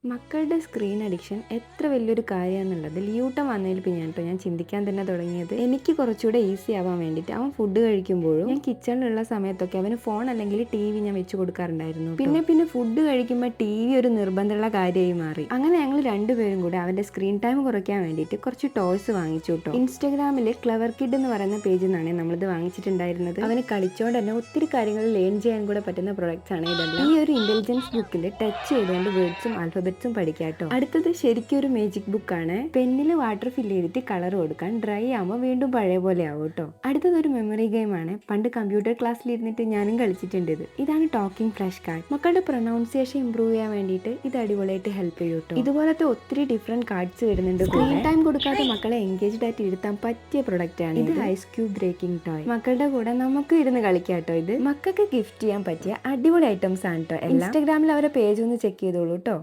മക്കളുടെ screen addiction എത്ര വലിയൊരു കാര്യമാണെന്നുള്ളത് ലിയൂട്ടൻ വന്നതിൽ പിന്നെ ഞാൻ ചിന്തിക്കാൻ തന്നെ തുടങ്ങിയത്. എനിക്ക് കുറച്ചുകൂടെ ഈസി ആവാൻ വേണ്ടിയിട്ട് അവൻ ഫുഡ് കഴിക്കുമ്പോഴും ഞാൻ കിച്ചണിലുള്ള സമയത്തൊക്കെ അവന് ഫോൺ അല്ലെങ്കിൽ TV ഞാൻ വെച്ച് കൊടുക്കാറുണ്ടായിരുന്നു. പിന്നെ ഫുഡ് കഴിക്കുമ്പോൾ TV ഒരു നിർബന്ധമുള്ള കാര്യമായി മാറി. അങ്ങനെ ഞങ്ങൾ രണ്ടുപേരും കൂടെ അവൻ്റെ സ്ക്രീൻ ടൈം കുറയ്ക്കാൻ വേണ്ടിയിട്ട് കുറച്ച് ടോയ്സ് വാങ്ങിച്ചു കേട്ടോ. ഇൻസ്റ്റാഗ്രാമിൽ ക്ലവർ കിഡ് എന്ന് പറയുന്ന പേജിൽ നിന്നാണ് നമ്മളിത് വാങ്ങിച്ചിട്ടുണ്ടായിരുന്നത്. അവന് കളിച്ചോണ്ട് തന്നെ ഒത്തിരി കാര്യങ്ങൾ ലേൺ ചെയ്യാൻ കൂടെ പറ്റുന്ന പ്രൊഡക്ട്സ് ആണ് ഇതെല്ലാം. ഈ ഒരു ഇന്റലിജൻസ് ബുക്കിൽ ടച്ച് ചെയ്തുകൊണ്ട് വേർഡ്സും ആൽഫബറ്റ്സും പഠിക്കാട്ടോ. അടുത്തത് ശരിക്കും ഒരു മാജിക് ബുക്കാണ്. പെന്നിൽ വാട്ടർ ഫില്ല് ചെയ്തിട്ട് കളർ കൊടുക്കാൻ, ഡ്രൈ ആകുമ്പോൾ വീണ്ടും പഴയ പോലെ ആവും കേട്ടോ. അടുത്തത് ഒരു മെമ്മറി ഗെയിം ആണ്. പണ്ട് കമ്പ്യൂട്ടർ ക്ലാസ്സിൽ ഇരുന്നിട്ട് ഞാനും കളിച്ചിട്ടുണ്ട്. ഇതാണ് ടോക്കിംഗ് ഫ്ലാഷ് കാർഡ്. മക്കളുടെ പ്രൊനൗൺസിയേഷൻ ഇംപ്രൂവ് ചെയ്യാൻ വേണ്ടിയിട്ട് ഇത് അടിപൊളിയായിട്ട് ഹെൽപ്പ് ചെയ്യും കേട്ടോ. ഇതുപോലത്തെ ഒത്തിരി ഡിഫറെന്റ് കാർഡ്സ് വരുന്നുണ്ട്. സ്ക്രീൻ ടൈം കൊടുക്കാതെ മക്കളെ എൻഗേജ്ഡ് ആയിട്ട് ഇരുത്താൻ പറ്റിയ പ്രൊഡക്റ്റ് ആണ് ഇത്. Ice cube breaking toy. മക്കളുടെ കൂടെ നമുക്ക് ഇരുന്ന് കളിക്കാം കേട്ടോ. ഇത് മക്കൾക്ക് ഗിഫ്റ്റ് ചെയ്യാൻ പറ്റിയ അടിപൊളി ഐറ്റംസ് ആണ് കേട്ടോ. ഇൻസ്റ്റാഗ്രാമിൽ അവരെ പേജ് ഒന്ന് ചെക്ക് ചെയ്തോളൂ കേട്ടോ.